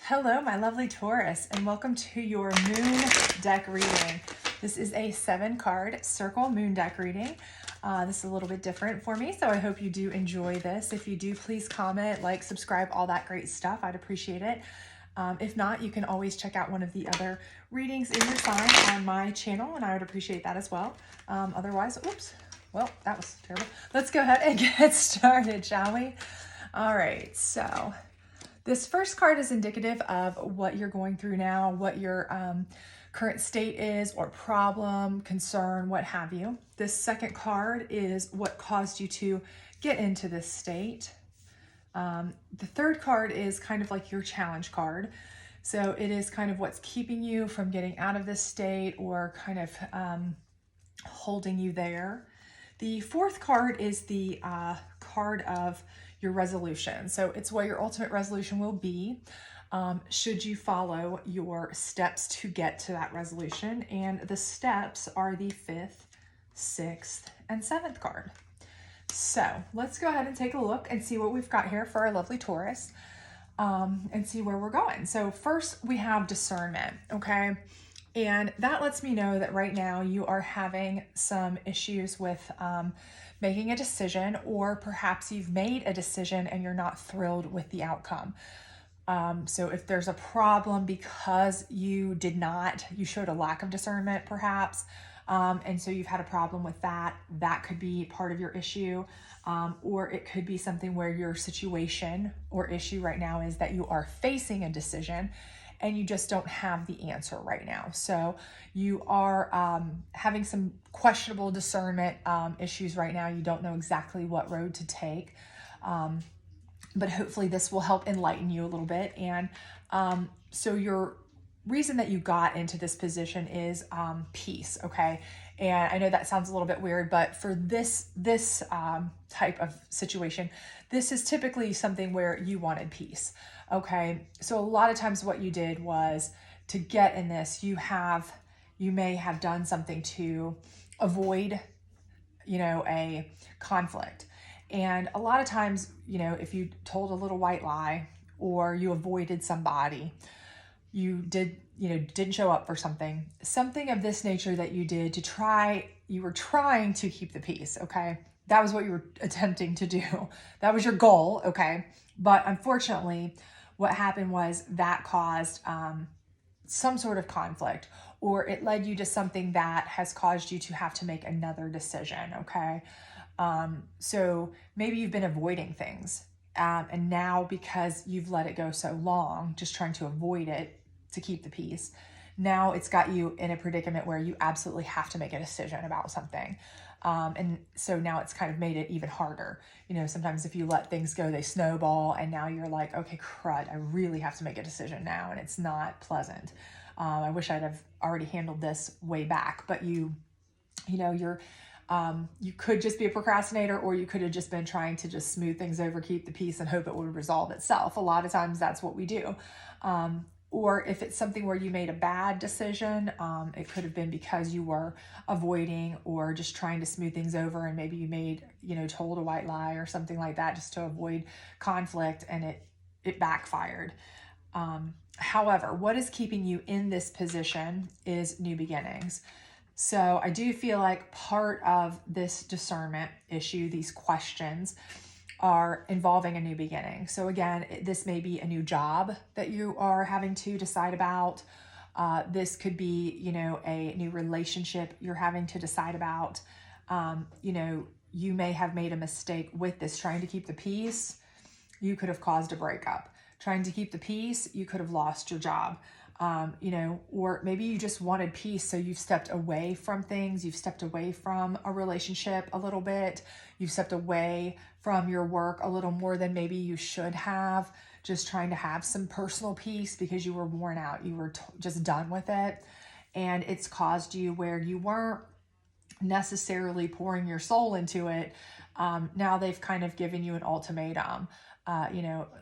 Hello, my lovely Taurus, and welcome to your moon deck reading. This is a 7-card circle moon deck reading. This is a little bit different for me, so I hope you do enjoy this. If you do, please comment, like, subscribe, all that great stuff. I'd appreciate it. If not, you can always check out one of the other readings in your sign on my channel, and I would appreciate that as well. Otherwise, oops, well, that was terrible. Let's go ahead and get started, shall we? All right, so this first card is indicative of what you're going through now, what your current state is, or problem, concern, what have you. This second card is what caused you to get into this state. The third card is kind of like your challenge card. So it is kind of what's keeping you from getting out of this state or kind of holding you there. The fourth card is the card of your resolution. So it's what your ultimate resolution will be should you follow your steps to get to that resolution. And the steps are the 5th, 6th, and 7th card. So let's go ahead and take a look and see what we've got here for our lovely Taurus and see where we're going. So first we have discernment, okay? And that lets me know that right now you are having some issues with making a decision, or perhaps you've made a decision and you're not thrilled with the outcome. So if there's a problem because you showed a lack of discernment perhaps, and so you've had a problem with that, that could be part of your issue. Or it could be something where your situation or issue right now is that you are facing a decision and you just don't have the answer right now. So you are having some questionable discernment issues right now. You don't know exactly what road to take. But hopefully this will help enlighten you a little bit. And so your reason that you got into this position is peace, okay? And I know that sounds a little bit weird, but for this type of situation, this is typically something where you wanted peace, okay? So a lot of times what you did was to get in this, you may have done something to avoid, a conflict. And a lot of times, if you told a little white lie or you avoided somebody, didn't show up for something of this nature that you did you were trying to keep the peace, okay? That was what you were attempting to do. That was your goal, okay? But unfortunately, what happened was that caused some sort of conflict, or it led you to something that has caused you to have to make another decision, okay? So maybe you've been avoiding things, and now because you've let it go so long, just trying to avoid it to keep the peace, now it's got you in a predicament where you absolutely have to make a decision about something. And so now it's kind of made it even harder. Sometimes if you let things go, they snowball, and now you're like, okay, crud, I really have to make a decision now, and it's not pleasant. I wish I'd have already handled this way back, but you could just be a procrastinator, or you could have just been trying to just smooth things over, keep the peace, and hope it would resolve itself. A lot of times that's what we do. Or if it's something where you made a bad decision, it could have been because you were avoiding or just trying to smooth things over, and maybe you told a white lie or something like that just to avoid conflict, and it backfired. However, what is keeping you in this position is new beginnings. So I do feel like part of this discernment issue, these questions, are involving a new beginning. So again, this may be a new job that you are having to decide about. This could be, a new relationship you're having to decide about. You may have made a mistake with this. Trying to keep the peace, you could have caused a breakup. Trying to keep the peace, you could have lost your job. Or maybe you just wanted peace, so you've stepped away from things. You've stepped away from a relationship a little bit. You've stepped away from your work a little more than maybe you should have, just trying to have some personal peace because you were worn out. You were just done with it. And it's caused you where you weren't necessarily pouring your soul into it. Now they've kind of given you an ultimatum,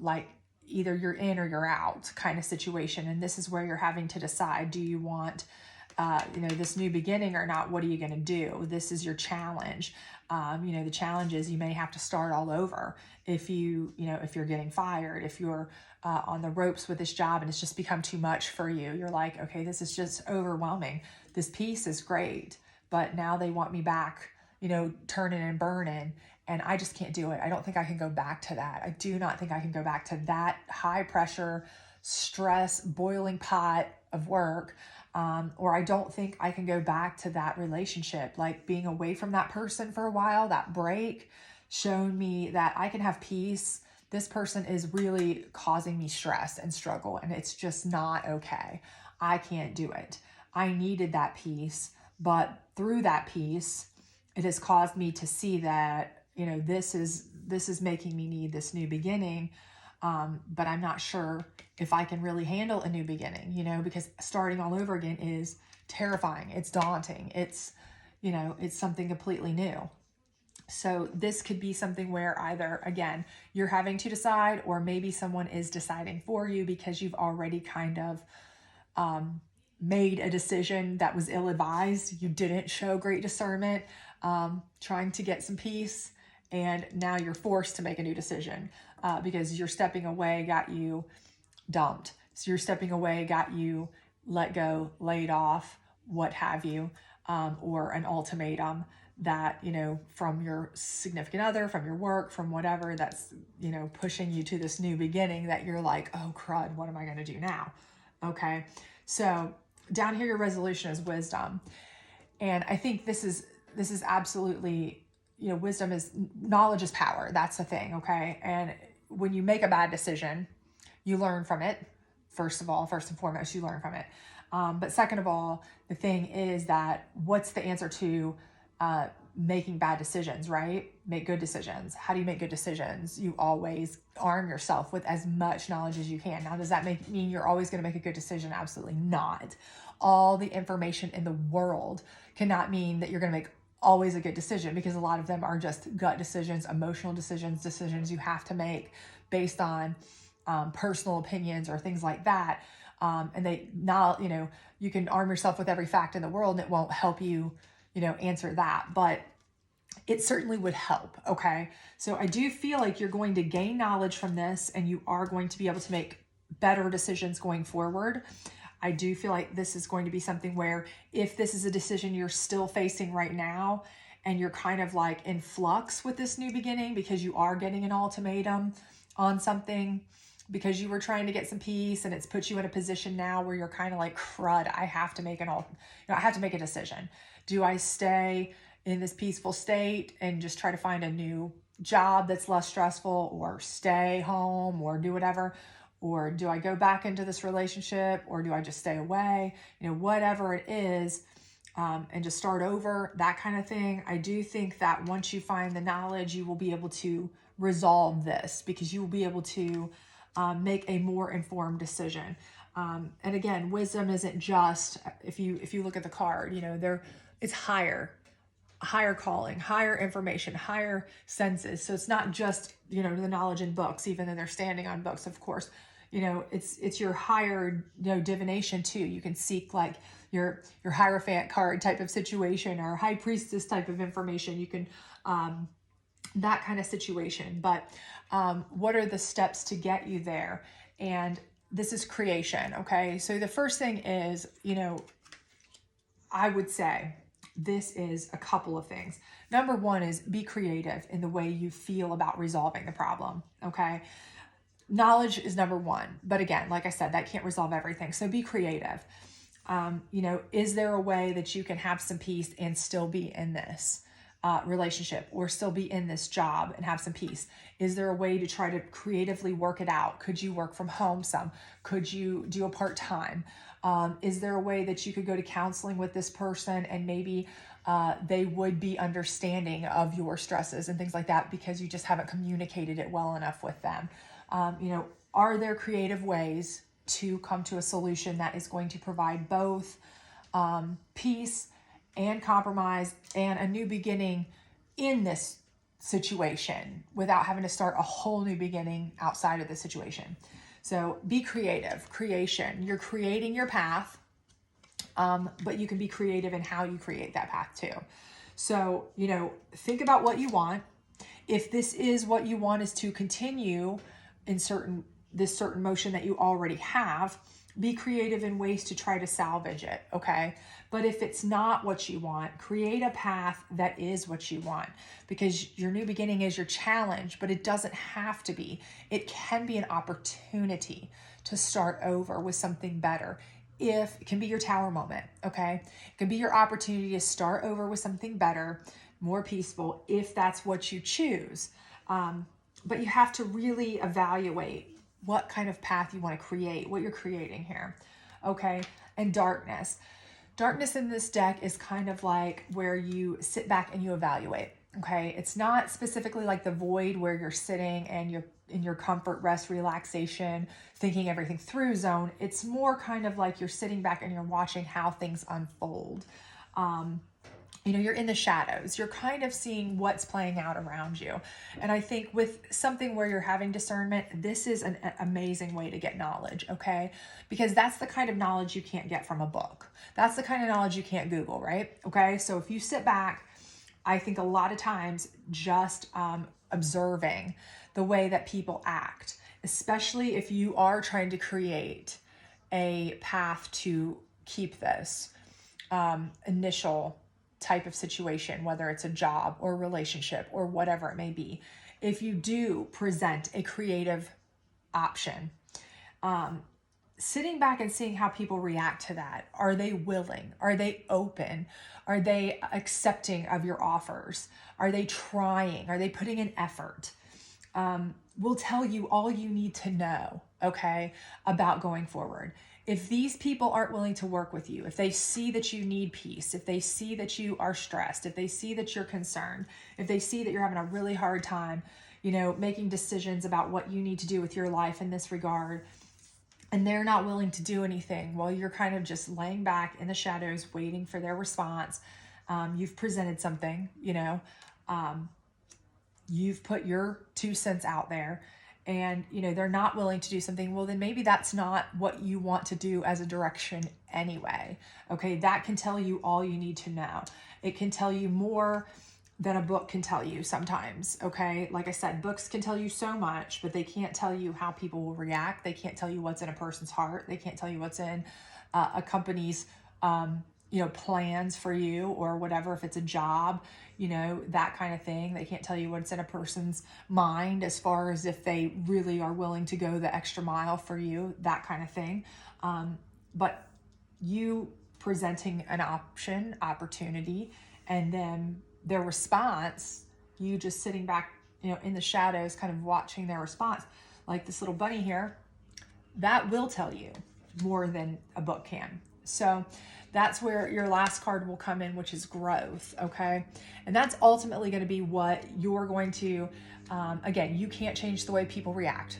like either you're in or you're out kind of situation. And this is where you're having to decide, do you want this new beginning or not, what are you going to do? This is your challenge. The challenge is you may have to start all over if if you're getting fired, if you're on the ropes with this job and it's just become too much for you. You're like, okay, this is just overwhelming. This piece is great, but now they want me back, turning and burning, and I just can't do it. I don't think I can go back to that. I do not think I can go back to that high pressure, stress, boiling pot of work. Or I don't think I can go back to that relationship. Like being away from that person for a while, that break showed me that I can have peace. This person is really causing me stress and struggle, and it's just not okay. I can't do it. I needed that peace, but through that peace, it has caused me to see that, this is making me need this new beginning. But I'm not sure if I can really handle a new beginning, because starting all over again is terrifying. It's daunting. It's something completely new. So this could be something where either, again, you're having to decide, or maybe someone is deciding for you because you've already kind of made a decision that was ill-advised. You didn't show great discernment, trying to get some peace, and now you're forced to make a new decision because your stepping away got you dumped. So your stepping away got you let go, laid off, what have you, or an ultimatum that, from your significant other, from your work, from whatever, that's, pushing you to this new beginning that you're like, oh crud, what am I going to do now? Okay. So down here, your resolution is wisdom. And I think this is absolutely, wisdom is, knowledge is power. That's the thing. Okay. And when you make a bad decision, you learn from it. First and foremost, you learn from it. But second of all, the thing is that what's the answer to making bad decisions, right? Make good decisions. How do you make good decisions? You always arm yourself with as much knowledge as you can. Now, does that mean you're always going to make a good decision? Absolutely not. All the information in the world cannot mean that you're going to make always a good decision, because a lot of them are just gut decisions, emotional decisions you have to make based on personal opinions or things like that. And you can arm yourself with every fact in the world and it won't help you, answer that, but it certainly would help. Okay. So I do feel like you're going to gain knowledge from this, and you are going to be able to make better decisions going forward. I do feel like this is going to be something where if this is a decision you're still facing right now, and you're kind of like in flux with this new beginning because you are getting an ultimatum on something, because you were trying to get some peace, and it's put you in a position now where you're kind of like, crud, I have to make I have to make a decision. Do I stay in this peaceful state and just try to find a new job that's less stressful, or stay home, or do whatever? Or do I go back into this relationship, or do I just stay away? Whatever it is, and just start over, that kind of thing. I do think that once you find the knowledge, you will be able to resolve this, because you will be able to make a more informed decision. And again, wisdom isn't just, if you look at the card, it's higher calling, higher information, higher senses. So it's not just, the knowledge in books, even though they're standing on books, of course. It's your higher, divination too. You can seek like your Hierophant card type of situation, or High Priestess type of information. You can, that kind of situation. But what are the steps to get you there? And this is creation. Okay. So the first thing is, I would say this is a couple of things. Number one is be creative in the way you feel about resolving the problem. Okay. Knowledge is number one. But again, like I said, that can't resolve everything. So be creative. Is there a way that you can have some peace and still be in this relationship, or still be in this job and have some peace? Is there a way to try to creatively work it out? Could you work from home some? Could you do a part-time? Is there a way that you could go to counseling with this person, and maybe they would be understanding of your stresses and things like that, because you just haven't communicated it well enough with them? Are there creative ways to come to a solution that is going to provide both peace and compromise and a new beginning in this situation without having to start a whole new beginning outside of the situation? So be creative. Creation. You're creating your path. but you can be creative in how you create that path too. So, think about what you want. If this is what you want is to continue in this certain motion that you already have, be creative in ways to try to salvage it, okay? But if it's not what you want, create a path that is what you want, because your new beginning is your challenge, but it doesn't have to be. It can be an opportunity to start over with something better. It can be your tower moment, okay? It can be your opportunity to start over with something better, more peaceful, if that's what you choose. But you have to really evaluate what kind of path you want to create, what you're creating here, okay? And darkness. Darkness in this deck is kind of like where you sit back and you evaluate, okay? It's not specifically like the void where you're sitting and you're in your comfort, rest, relaxation, thinking everything through zone. It's more kind of like you're sitting back and you're watching how things unfold. You're in the shadows. You're kind of seeing what's playing out around you. And I think with something where you're having discernment, this is an amazing way to get knowledge, okay? Because that's the kind of knowledge you can't get from a book. That's the kind of knowledge you can't Google, right? Okay, so if you sit back, I think a lot of times just observing the way that people act, especially if you are trying to create a path to keep this initial type of situation, whether it's a job or relationship or whatever it may be. If you do present a creative option, sitting back and seeing how people react to that. Are they willing? Are they open? Are they accepting of your offers? Are they trying? Are they putting in effort? Will tell you all you need to know, okay, about going forward. If these people aren't willing to work with you, if they see that you need peace, if they see that you are stressed, if they see that you're concerned, if they see that you're having a really hard time, making decisions about what you need to do with your life in this regard, and they're not willing to do anything, well, you're kind of just laying back in the shadows, waiting for their response. You've presented something, you've put your 2 cents out there, and they're not willing to do something, well, then maybe that's not what you want to do as a direction anyway. Okay, that can tell you all you need to know. It can tell you more than a book can tell you sometimes. Okay, like I said, books can tell you so much, but they can't tell you how people will react. They can't tell you what's in a person's heart. They can't tell you what's in a company's plans for you or whatever. If it's a job, that kind of thing. They can't tell you what's in a person's mind as far as if they really are willing to go the extra mile for you, that kind of thing. But you presenting an opportunity, and then their response, you just sitting back, in the shadows, kind of watching their response, like this little bunny here, that will tell you more than a book can. So that's where your last card will come in, which is growth, okay? And that's ultimately going to be what you're going to, again, you can't change the way people react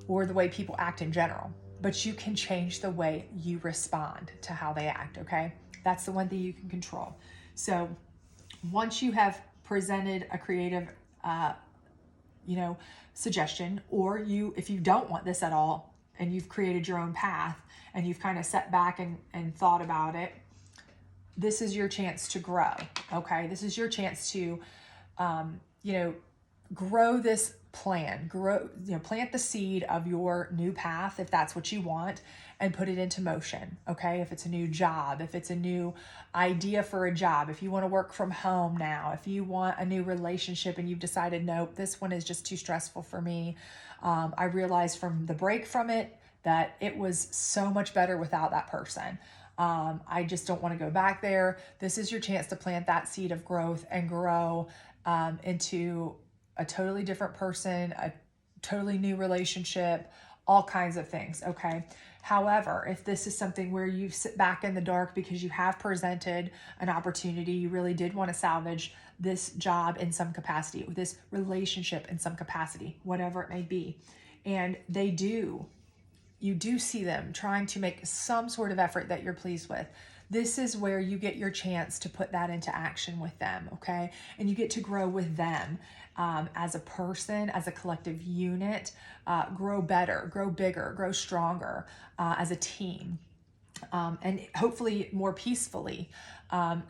or the way people act in general, but you can change the way you respond to how they act, okay? That's the one thing you can control. So once you have presented a creative, suggestion, or if you don't want this at all, and you've created your own path, and you've kind of sat back and thought about it, this is your chance to grow, okay? This is your chance to, grow this plan, plant the seed of your new path, if that's what you want, and put it into motion, okay? If it's a new job, if it's a new idea for a job, if you want to work from home now, if you want a new relationship and you've decided, nope, this one is just too stressful for me. I realized from the break from it that it was so much better without that person. I just don't want to go back there. This is your chance to plant that seed of growth and grow into a totally different person, a totally new relationship, all kinds of things, okay? However, if this is something where you sit back in the dark because you have presented an opportunity, you really did want to salvage this job in some capacity, or this relationship in some capacity, whatever it may be, and you do see them trying to make some sort of effort that you're pleased with, this is where you get your chance to put that into action with them, okay? And you get to grow with them as a person, as a collective unit, grow better, grow bigger, grow stronger as a team. and hopefully more peacefully.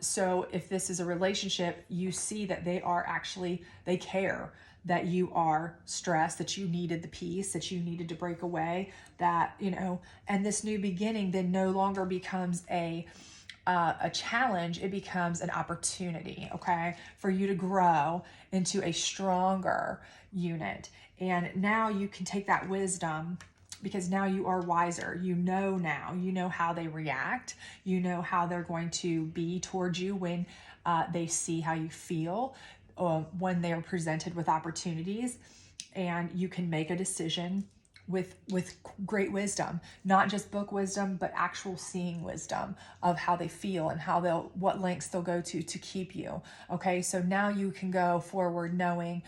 So if this is a relationship, you see that they care that you are stressed, that you needed the peace, that you needed to break away, that, and this new beginning then no longer becomes a challenge. It becomes an opportunity, okay, for you to grow into a stronger unit. And now you can take that wisdom, because now you are wiser. You know how they react. You know how they're going to be towards you when they see how you feel, when they're presented with opportunities. And you can make a decision with great wisdom, not just book wisdom, but actual seeing wisdom of how they feel and what lengths they'll go to keep you. Okay, so now you can go forward knowing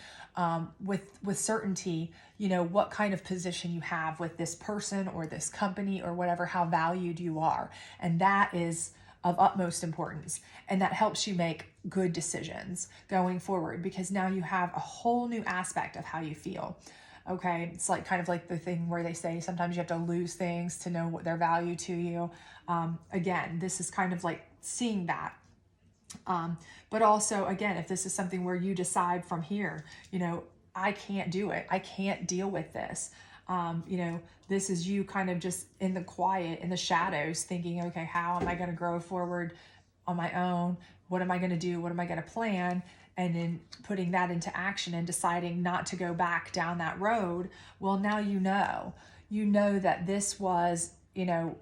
with certainty, what kind of position you have with this person or this company or whatever, how valued you are. And that is of utmost importance. And that helps you make good decisions going forward, because now you have a whole new aspect of how you feel. Okay, it's like kind of like the thing where they say sometimes you have to lose things to know what their value to you. Again, this is kind of like seeing that. But also, again, if this is something where you decide from here, I can't do it, I can't deal with this. This is you kind of just in the quiet, in the shadows, thinking, okay, how am I going to grow forward on my own? What am I going to do? What am I going to plan? And then putting that into action and deciding not to go back down that road. Well, now you know that this was,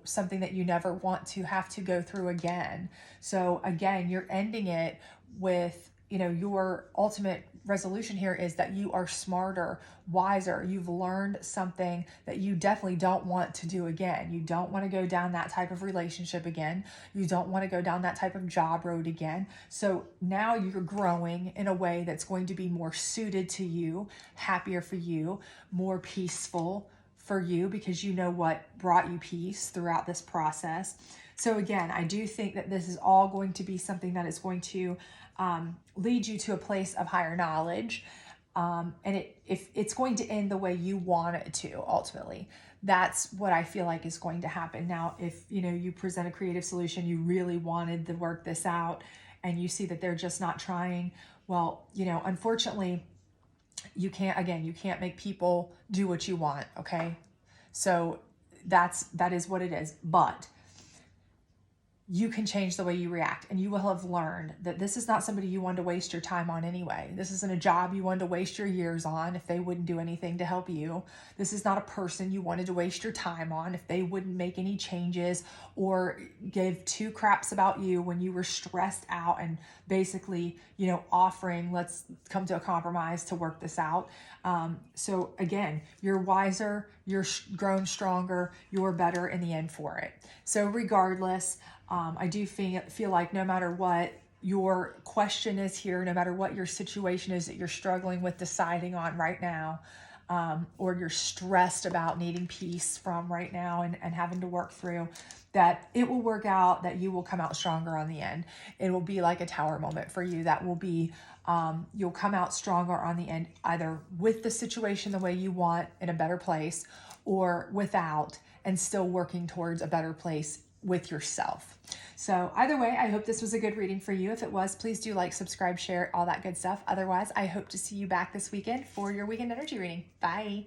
something that you never want to have to go through again. So again, you're ending it with, your ultimate resolution here is that you are smarter, wiser. You've learned something that you definitely don't want to do again. You don't want to go down that type of relationship again. You don't want to go down that type of job road again. So now you're growing in a way that's going to be more suited to you, happier for you, more peaceful for you, because you know what brought you peace throughout this process. So again, I do think that this is all going to be something that is going to lead you to a place of higher knowledge. And if it's going to end the way you want it to, ultimately, that's what I feel like is going to happen. Now, if you present a creative solution, you really wanted to work this out, and you see that they're just not trying, well, unfortunately, you can't make people do what you want. Okay, so that is what it is. But you can change the way you react, and you will have learned that this is not somebody you wanted to waste your time on anyway. This isn't a job you wanted to waste your years on if they wouldn't do anything to help you. This is not a person you wanted to waste your time on if they wouldn't make any changes or give two craps about you when you were stressed out and basically, offering, let's come to a compromise to work this out. So again, you're wiser, you're grown stronger, you're better in the end for it. So regardless, I do feel like no matter what your question is here, no matter what your situation is that you're struggling with deciding on right now, or you're stressed about needing peace from right now and having to work through, that it will work out, that you will come out stronger on the end. It will be like a tower moment for you. That will be, you'll come out stronger on the end, either with the situation the way you want in a better place, or without, and still working towards a better place with yourself. So either way, I hope this was a good reading for you. If it was, please do like, subscribe, share, all that good stuff. Otherwise, I hope to see you back this weekend for your weekend energy reading. Bye.